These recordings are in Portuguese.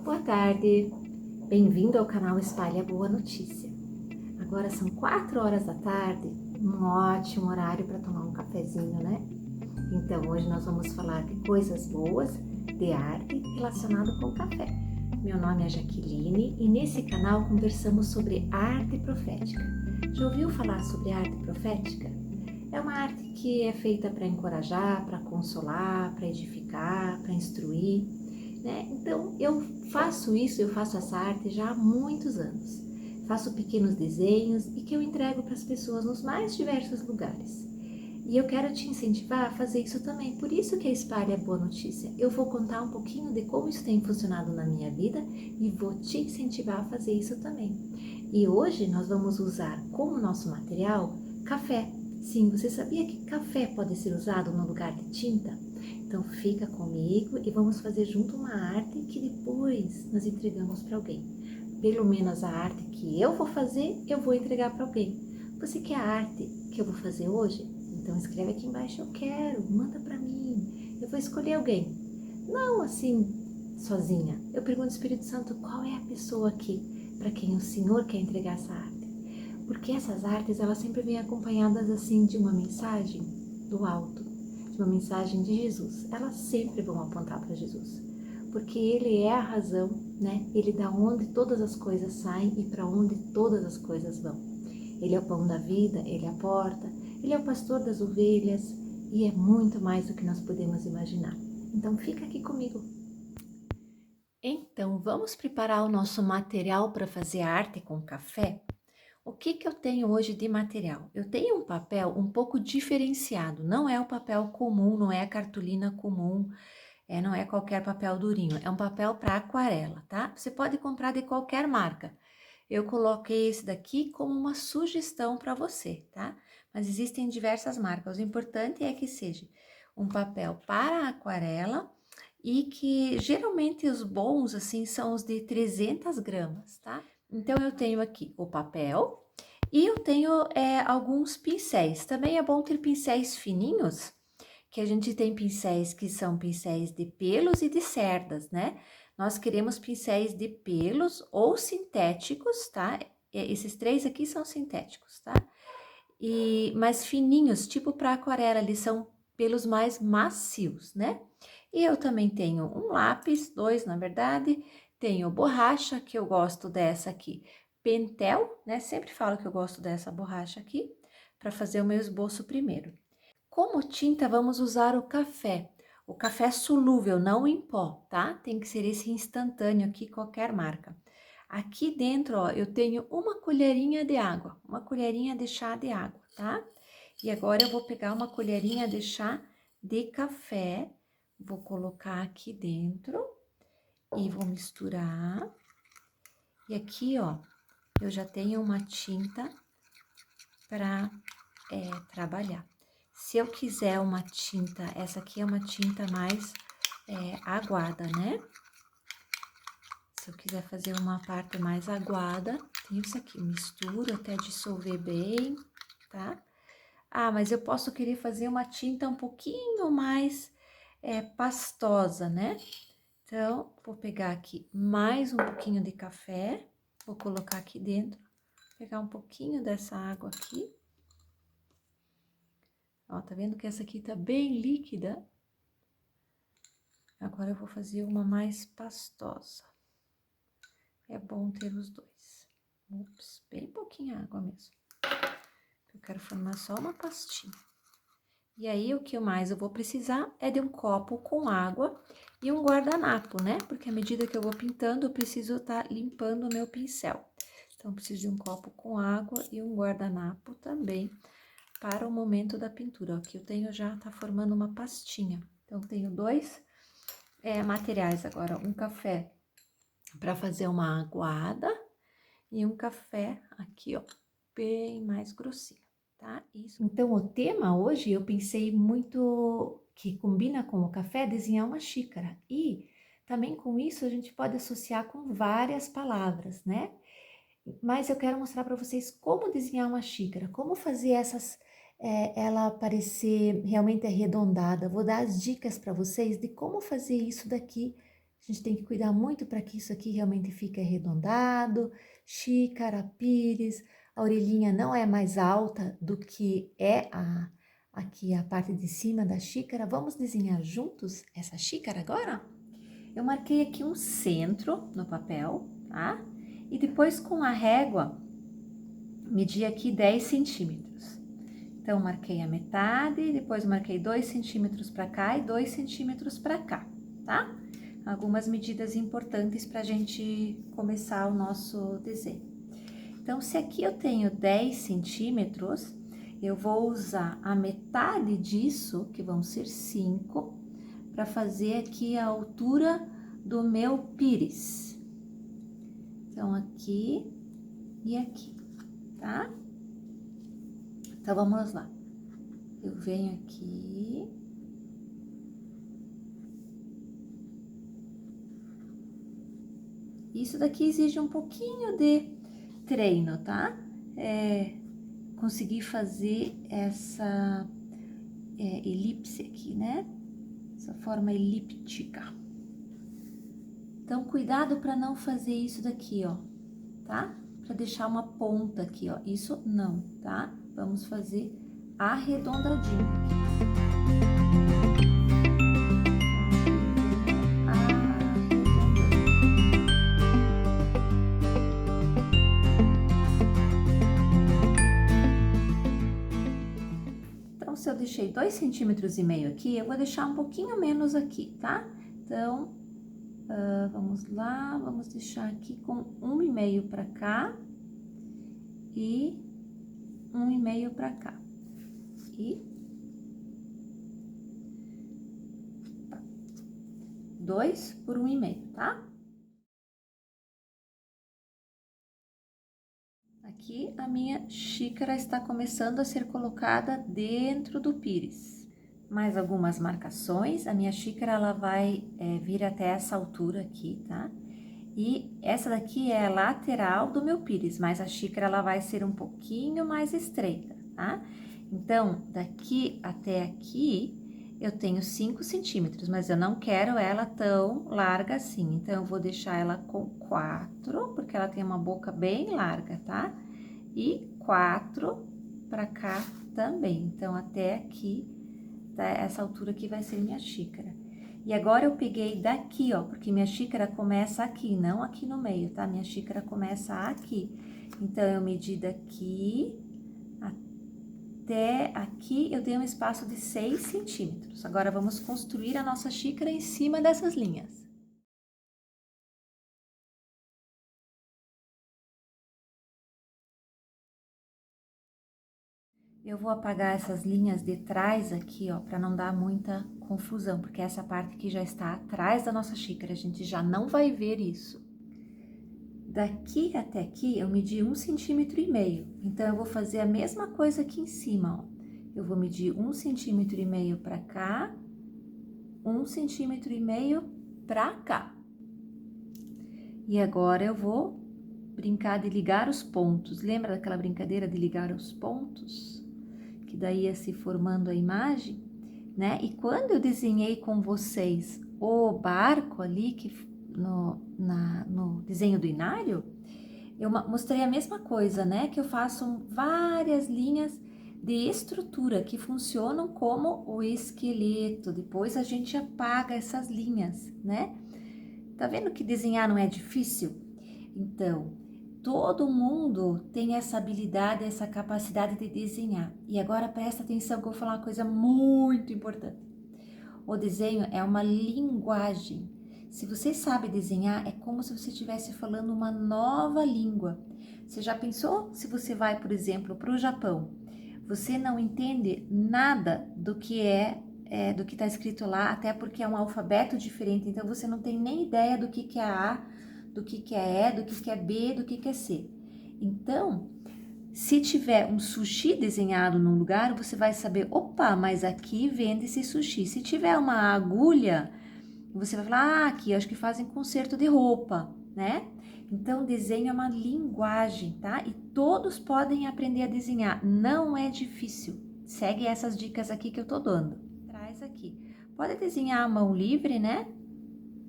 Boa tarde, bem-vindo ao canal Espalhe a Boa Notícia. Agora são 4 horas da tarde, um ótimo horário para tomar um cafezinho, né? Então hoje nós vamos falar de coisas boas, de arte relacionado com café. Meu nome é Jaqueline e nesse canal conversamos sobre arte profética. Já ouviu falar sobre arte profética? É uma arte que é feita para encorajar, para consolar, para edificar, para instruir, né? Então eu faço essa arte já há muitos anos. Faço pequenos desenhos e que eu entrego para as pessoas nos mais diversos lugares. E eu quero te incentivar a fazer isso também. Por isso que a Espalhe a Boa Notícia. Eu vou contar um pouquinho de como isso tem funcionado na minha vida e vou te incentivar a fazer isso também. E hoje nós vamos usar como nosso material café. Sim, você sabia que café pode ser usado no lugar de tinta? Então fica comigo e vamos fazer junto uma arte que depois nós entregamos para alguém. Pelo menos a arte que eu vou fazer, eu vou entregar para alguém. Você quer a arte que eu vou fazer hoje? Então escreve aqui embaixo, eu quero, manda para mim. Eu vou escolher alguém. Não assim, sozinha. Eu pergunto ao Espírito Santo, qual é a pessoa aqui para quem o Senhor quer entregar essa arte? Porque essas artes, elas sempre vêm acompanhadas assim de uma mensagem do alto, de uma mensagem de Jesus. Elas sempre vão apontar para Jesus, porque Ele é a razão, né? Ele dá onde todas as coisas saem e para onde todas as coisas vão. Ele é o pão da vida, Ele é a porta, Ele é o pastor das ovelhas e é muito mais do que nós podemos imaginar. Então fica aqui comigo. Então vamos preparar o nosso material para fazer arte com café? O que eu tenho hoje de material? Eu tenho um papel um pouco diferenciado, não é o papel comum, não é a cartolina comum, não é qualquer papel durinho, é um papel para aquarela, tá? Você pode comprar de qualquer marca. Eu coloquei esse daqui como uma sugestão para você, tá? Mas existem diversas marcas, o importante é que seja um papel para aquarela e que geralmente os bons, assim, são os de 300 gramas, tá? Então, eu tenho aqui o papel e eu tenho alguns pincéis. Também é bom ter pincéis fininhos, que a gente tem pincéis que são pincéis de pelos e de cerdas, né? Nós queremos pincéis de pelos ou sintéticos, tá? Esses três aqui são sintéticos, tá? Mais fininhos, tipo para aquarela, eles são pelos mais macios, né? E eu também tenho um lápis, dois na verdade, tenho borracha, que eu gosto dessa aqui, Pentel, né? Sempre falo que eu gosto dessa borracha aqui, para fazer o meu esboço primeiro. Como tinta, vamos usar o café solúvel, não em pó, tá? Tem que ser esse instantâneo aqui, qualquer marca. Aqui dentro, ó, eu tenho uma colherinha de água, uma colherinha de chá de água, tá? E agora eu vou pegar uma colherinha de chá de café, vou colocar aqui dentro e vou misturar. E aqui, ó, eu já tenho uma tinta para trabalhar. Se eu quiser uma tinta, essa aqui é uma tinta mais aguada, né? Se eu quiser fazer uma parte mais aguada, tem isso aqui, misturo até dissolver bem, tá? Ah, mas eu posso querer fazer uma tinta um pouquinho mais pastosa, né? Então, vou pegar aqui mais um pouquinho de café, vou colocar aqui dentro, pegar um pouquinho dessa água aqui. Ó, tá vendo que essa aqui tá bem líquida? Agora eu vou fazer uma mais pastosa. É bom ter os dois. Ups, bem pouquinha água mesmo. Eu quero formar só uma pastinha. E aí, o que mais eu vou precisar é de um copo com água e um guardanapo, né? Porque à medida que eu vou pintando, eu preciso estar limpando o meu pincel. Então, eu preciso de um copo com água e um guardanapo também para o momento da pintura. Aqui eu tenho já, tá formando uma pastinha. Então, eu tenho dois materiais agora, um café para fazer uma aguada e um café aqui, ó, bem mais grossinho, tá? Isso. Então, o tema hoje eu pensei muito que combina com o café desenhar uma xícara e também com isso a gente pode associar com várias palavras, né? Mas eu quero mostrar para vocês como desenhar uma xícara, como fazer ela parecer realmente arredondada. Vou dar as dicas para vocês de como fazer isso daqui A gente tem que cuidar muito para que isso aqui realmente fique arredondado. Xícara, pires, a orelhinha não é mais alta do que é aqui a parte de cima da xícara. Vamos desenhar juntos essa xícara agora? Eu marquei aqui um centro no papel, tá? E depois com a régua, medi aqui 10 centímetros. Então, marquei a metade, depois marquei 2 centímetros para cá e 2 centímetros para cá, tá? Algumas medidas importantes para a gente começar o nosso desenho. Então, se aqui eu tenho 10 centímetros, eu vou usar a metade disso, que vão ser 5, para fazer aqui a altura do meu pires. Então, aqui e aqui, tá? Então, vamos lá. Eu venho aqui. Isso daqui exige um pouquinho de treino, tá? Conseguir fazer essa elipse aqui, né? Essa forma elíptica. Então, cuidado para não fazer isso daqui, ó, tá? Para deixar uma ponta aqui, ó. Isso não, tá? Vamos fazer arredondadinho aqui. Se eu deixei 2,5 centímetros aqui, eu vou deixar um pouquinho menos aqui, tá? Então, vamos lá, vamos deixar aqui com 1,5 para cá e 1,5 para cá. E 2 por 1,5, tá? Aqui a minha xícara está começando a ser colocada dentro do pires. Mais algumas marcações, a minha xícara ela vai vir até essa altura aqui, tá? E essa daqui é a lateral do meu pires, mas a xícara ela vai ser um pouquinho mais estreita, tá? Então, daqui até aqui eu tenho 5 centímetros, mas eu não quero ela tão larga assim. Então, eu vou deixar ela com 4, porque ela tem uma boca bem larga, tá? E 4 para cá também. Então, até aqui, tá? Essa altura aqui vai ser minha xícara. E agora eu peguei daqui, ó, porque minha xícara começa aqui, não aqui no meio, tá? Minha xícara começa aqui. Então, eu medi daqui até aqui, eu dei um espaço de 6 centímetros. Agora, vamos construir a nossa xícara em cima dessas linhas. Eu vou apagar essas linhas de trás aqui, ó, para não dar muita confusão, porque essa parte aqui já está atrás da nossa xícara, a gente já não vai ver isso. Daqui até aqui, eu medi 1,5 centímetro, então eu vou fazer a mesma coisa aqui em cima, ó. Eu vou medir 1,5 centímetro para cá, 1,5 centímetro para cá. E agora eu vou brincar de ligar os pontos. Lembra daquela brincadeira de ligar os pontos? Que daí ia se formando a imagem, né? E quando eu desenhei com vocês o barco ali, no desenho do inário, eu mostrei a mesma coisa, né? Que eu faço várias linhas de estrutura que funcionam como o esqueleto. Depois a gente apaga essas linhas, né? Tá vendo que desenhar não é difícil? Então, todo mundo tem essa habilidade, essa capacidade de desenhar. E agora presta atenção que eu vou falar uma coisa muito importante. O desenho é uma linguagem. Se você sabe desenhar, é como se você estivesse falando uma nova língua. Você já pensou se você vai, por exemplo, para o Japão? Você não entende nada do que do que está escrito lá, até porque é um alfabeto diferente, então você não tem nem ideia do que é A, do que é E, do que é B, do que é C. Então, se tiver um sushi desenhado num lugar, você vai saber, opa, mas aqui vende esse sushi. Se tiver uma agulha, você vai falar, ah, aqui acho que fazem conserto de roupa, né? Então, desenho é uma linguagem, tá? E todos podem aprender a desenhar, não é difícil. Segue essas dicas aqui que eu tô dando. Traz aqui. Pode desenhar a mão livre, né?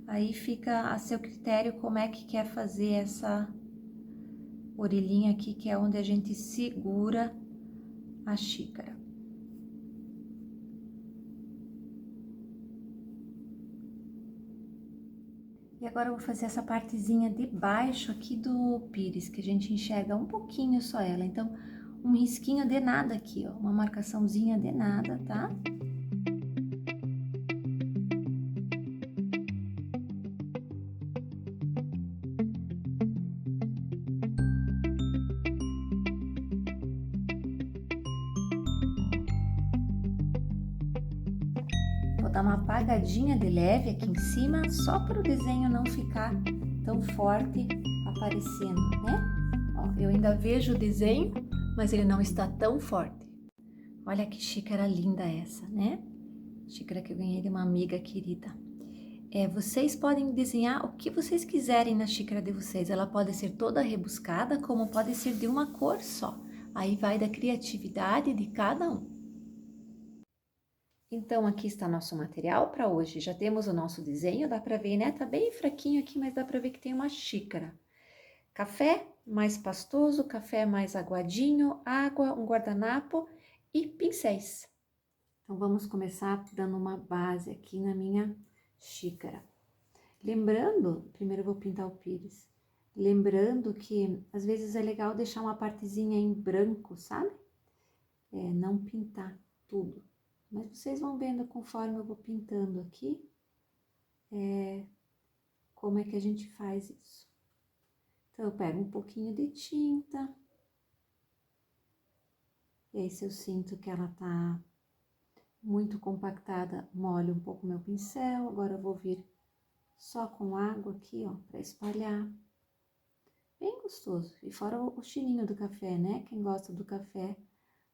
Aí fica a seu critério como é que quer fazer essa orelhinha aqui, que é onde a gente segura a xícara. E agora eu vou fazer essa partezinha de baixo aqui do pires, que a gente enxerga um pouquinho só ela. Então, um risquinho de nada aqui, ó, uma marcaçãozinha de nada, tá? Vou dar uma apagadinha de leve aqui em cima, só para o desenho não ficar tão forte aparecendo, né? Ó, eu ainda vejo o desenho, mas ele não está tão forte. Olha que xícara linda essa, né? Xícara que eu ganhei de uma amiga querida. Vocês podem desenhar o que vocês quiserem na xícara de vocês. Ela pode ser toda rebuscada, como pode ser de uma cor só. Aí vai da criatividade de cada um. Então, aqui está nosso material para hoje. Já temos o nosso desenho, dá para ver, né? Tá bem fraquinho aqui, mas dá para ver que tem uma xícara. Café mais pastoso, café mais aguadinho, água, um guardanapo e pincéis. Então, vamos começar dando uma base aqui na minha xícara. Lembrando, primeiro eu vou pintar o pires. Lembrando que, às vezes, é legal deixar uma partezinha em branco, sabe? Não pintar tudo. Mas vocês vão vendo conforme eu vou pintando aqui, como é que a gente faz isso. Então, eu pego um pouquinho de tinta. E aí, se eu sinto que ela tá muito compactada, molho um pouco meu pincel. Agora eu vou vir só com água aqui, ó, para espalhar. Bem gostoso. E fora o cheirinho do café, né? Quem gosta do café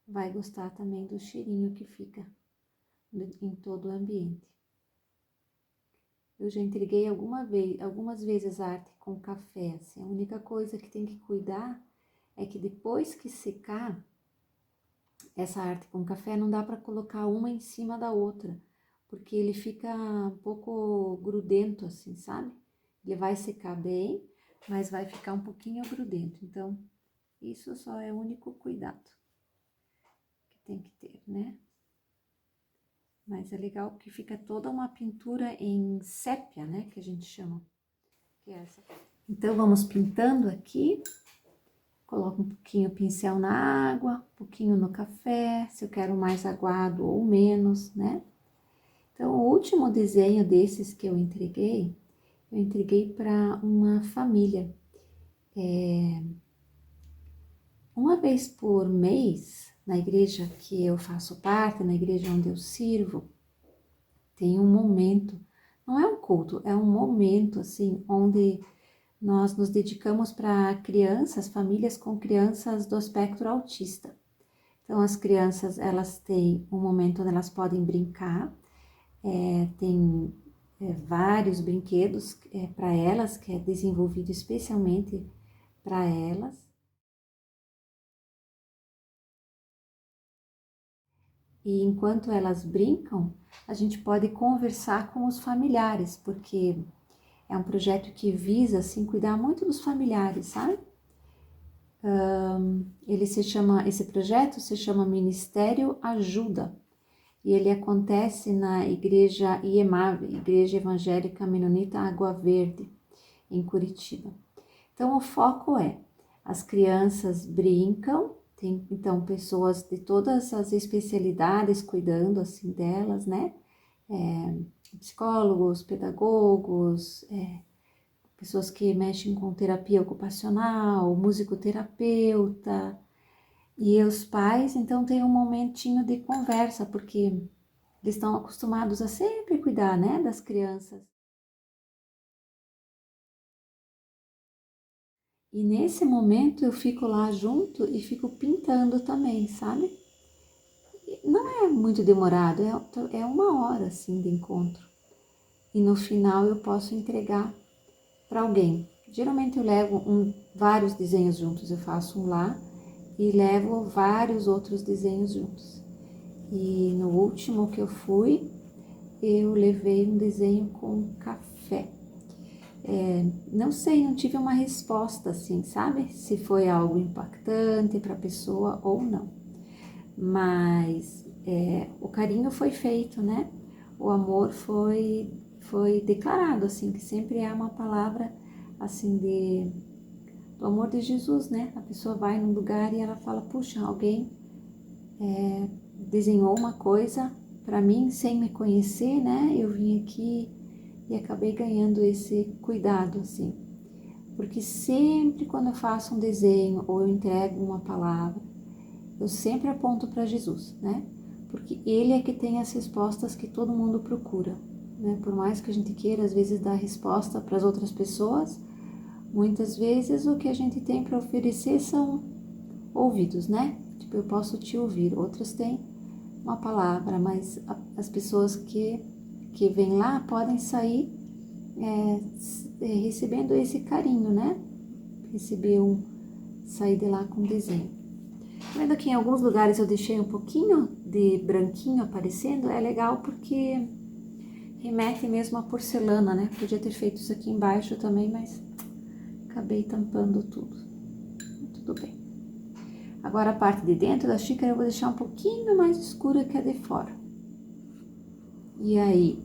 vai gostar também do cheirinho que fica em todo o ambiente. Eu já entreguei algumas vezes arte com café, assim. A única coisa que tem que cuidar é que depois que secar essa arte com café, não dá para colocar uma em cima da outra, porque ele fica um pouco grudento assim, sabe? Ele vai secar bem, mas vai ficar um pouquinho grudento. Então, isso só é o único cuidado que tem que ter, né? Mas é legal que fica toda uma pintura em sépia, né? Que a gente chama. Que é essa. Então, vamos pintando aqui. Coloco um pouquinho o pincel na água, um pouquinho no café, se eu quero mais aguado ou menos, né? Então, o último desenho desses que eu entreguei para uma família. Uma vez por mês, na igreja que eu faço parte, na igreja onde eu sirvo, tem um momento, não é um culto, é um momento, assim, onde nós nos dedicamos para crianças, famílias com crianças do espectro autista. Então, as crianças, elas têm um momento onde elas podem brincar, tem vários brinquedos para elas, que é desenvolvido especialmente para elas. E enquanto elas brincam, a gente pode conversar com os familiares, porque é um projeto que visa, assim, cuidar muito dos familiares, sabe? Esse projeto se chama Ministério Ajuda, e ele acontece na igreja IEMAV, Igreja Evangélica Menonita Água Verde, em Curitiba. Então, o foco é, as crianças brincam, tem então pessoas de todas as especialidades cuidando assim delas, né? Psicólogos, pedagogos, pessoas que mexem com terapia ocupacional, musicoterapeuta, e os pais, então, têm um momentinho de conversa, porque eles estão acostumados a sempre cuidar, né, das crianças. E nesse momento eu fico lá junto e fico pintando também, sabe? Não é muito demorado, é uma hora, assim, de encontro. E no final eu posso entregar para alguém. Geralmente eu levo vários desenhos juntos, eu faço um lá e levo vários outros desenhos juntos. E no último que eu fui, eu levei um desenho com café. Não sei, não tive uma resposta assim, sabe? Se foi algo impactante para a pessoa ou não. Mas o carinho foi feito, né? O amor foi declarado, assim, que sempre é uma palavra, assim, do amor de Jesus, né? A pessoa vai num lugar e ela fala, puxa, alguém desenhou uma coisa para mim sem me conhecer, né? Eu vim aqui e acabei ganhando esse cuidado, assim. Porque sempre quando eu faço um desenho ou eu entrego uma palavra, eu sempre aponto para Jesus, né? Porque ele é que tem as respostas que todo mundo procura, né? Por mais que a gente queira às vezes dar resposta para as outras pessoas, muitas vezes o que a gente tem para oferecer são ouvidos, né? Tipo, eu posso te ouvir. Outras têm uma palavra, mas as pessoas que vêm lá podem sair recebendo esse carinho, né? Sair de lá com desenho. Vendo que em alguns lugares eu deixei um pouquinho de branquinho aparecendo, é legal porque remete mesmo à porcelana, né? Podia ter feito isso aqui embaixo também, mas acabei tampando tudo. Tudo bem. Agora a parte de dentro da xícara eu vou deixar um pouquinho mais escura que a de fora. E aí,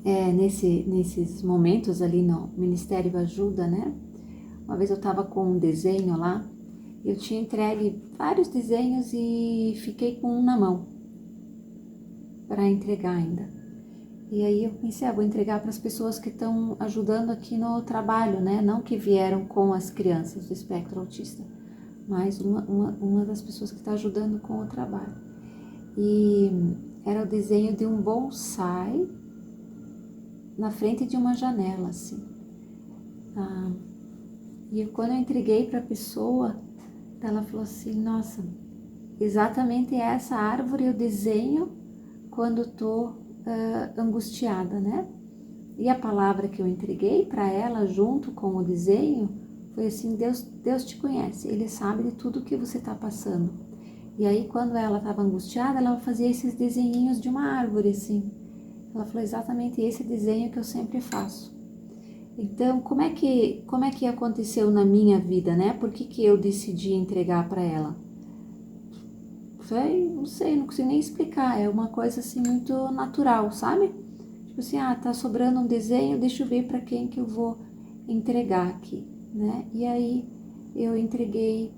nesses momentos ali no Ministério Ajuda, né? Uma vez eu tava com um desenho lá, eu tinha entregue vários desenhos e fiquei com um na mão para entregar ainda. E aí eu pensei, vou entregar para as pessoas que estão ajudando aqui no trabalho, né? Não que vieram com as crianças do espectro autista, mas uma das pessoas que está ajudando com o trabalho. E era o desenho de um bonsai na frente de uma janela, assim. E quando eu entreguei para a pessoa, ela falou assim, nossa, exatamente essa árvore eu desenho quando estou angustiada, né? E a palavra que eu entreguei para ela junto com o desenho foi assim, Deus te conhece, Ele sabe de tudo que você está passando. E aí quando ela estava angustiada, ela fazia esses desenhinhos de uma árvore, assim. Ela falou exatamente esse desenho que eu sempre faço. Então, como é que aconteceu na minha vida, né? Por que eu decidi entregar para ela? Não sei, não consigo nem explicar. É uma coisa assim muito natural, sabe? Tipo assim, tá sobrando um desenho, deixa eu ver para quem que eu vou entregar aqui, né? E aí eu entreguei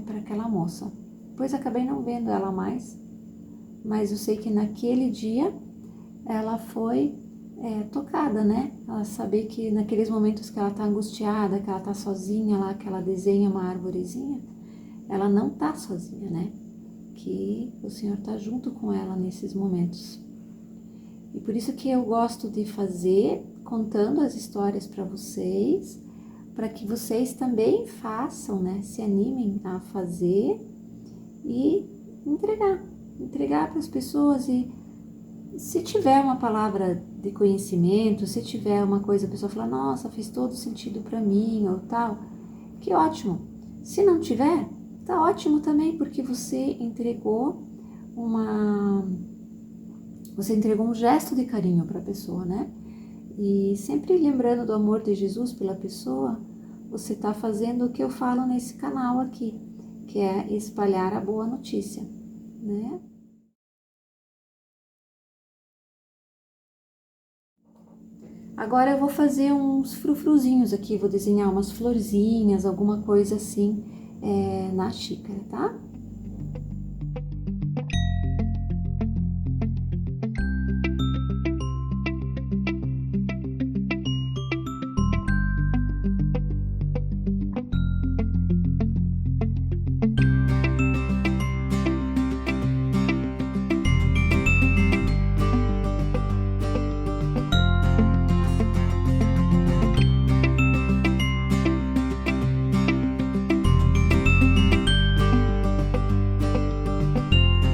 para aquela moça. Depois acabei não vendo ela mais, mas eu sei que naquele dia ela foi tocada, né? Ela saber que naqueles momentos que ela tá angustiada, que ela tá sozinha lá, que ela desenha uma arvorezinha, ela não tá sozinha, né? Que o Senhor tá junto com ela nesses momentos. E por isso que eu gosto de fazer, contando as histórias para vocês, para que vocês também façam, né? Se animem a fazer e entregar para as pessoas. E se tiver uma palavra de conhecimento, se tiver uma coisa, a pessoa fala, nossa, fez todo sentido para mim ou tal, que ótimo. Se não tiver, tá ótimo também, porque você entregou um gesto de carinho para a pessoa, né? E sempre lembrando do amor de Jesus pela pessoa, você está fazendo o que eu falo nesse canal aqui, que é espalhar a boa notícia, né? Agora eu vou fazer uns frufruzinhos aqui, vou desenhar umas florzinhas, alguma coisa assim na xícara, tá?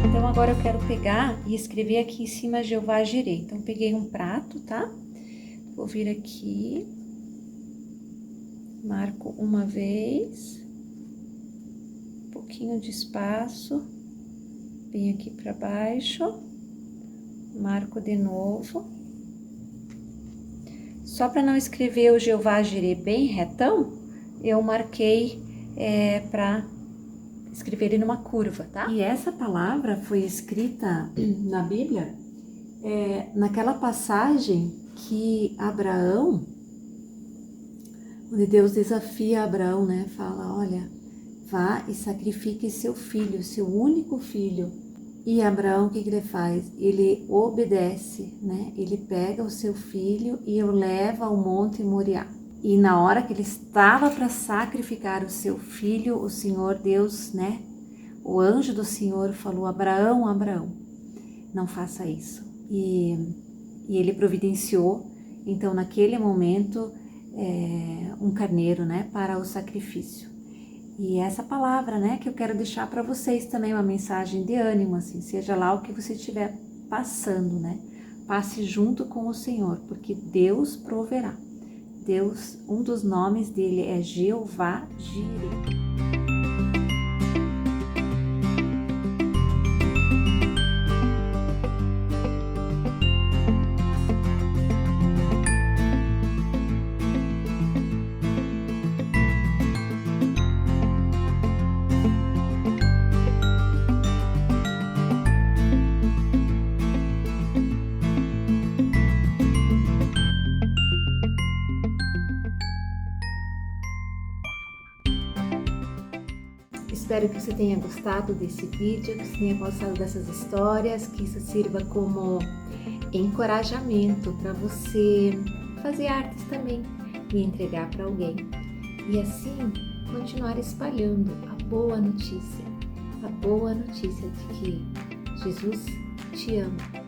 Então agora eu quero pegar e escrever aqui em cima Jeová Jireh. Então peguei um prato, tá? Vou vir aqui, marco uma vez, um pouquinho de espaço, venho aqui para baixo, marco de novo, só para não escrever o Jeová Jireh bem retão, eu marquei para escrever ele numa curva, tá? E essa palavra foi escrita na Bíblia naquela passagem que Abraão, onde Deus desafia Abraão, né? Fala, olha, vá e sacrifique seu filho, seu único filho. E Abraão, o que ele faz? Ele obedece, né? Ele pega o seu filho e o leva ao Monte Moriá. E na hora que ele estava para sacrificar o seu filho, o Senhor Deus, né? O anjo do Senhor falou, Abraão, Abraão, não faça isso. E ele providenciou, então naquele momento, um carneiro, né? Para o sacrifício. E essa palavra, né? Que eu quero deixar para vocês também, uma mensagem de ânimo, assim, seja lá o que você estiver passando, né? Passe junto com o Senhor, porque Deus proverá. Deus, um dos nomes dele é Jeová Jireh. Espero que você tenha gostado desse vídeo, que você tenha gostado dessas histórias, que isso sirva como encorajamento para você fazer artes também e entregar para alguém. E assim continuar espalhando a boa notícia de que Jesus te ama.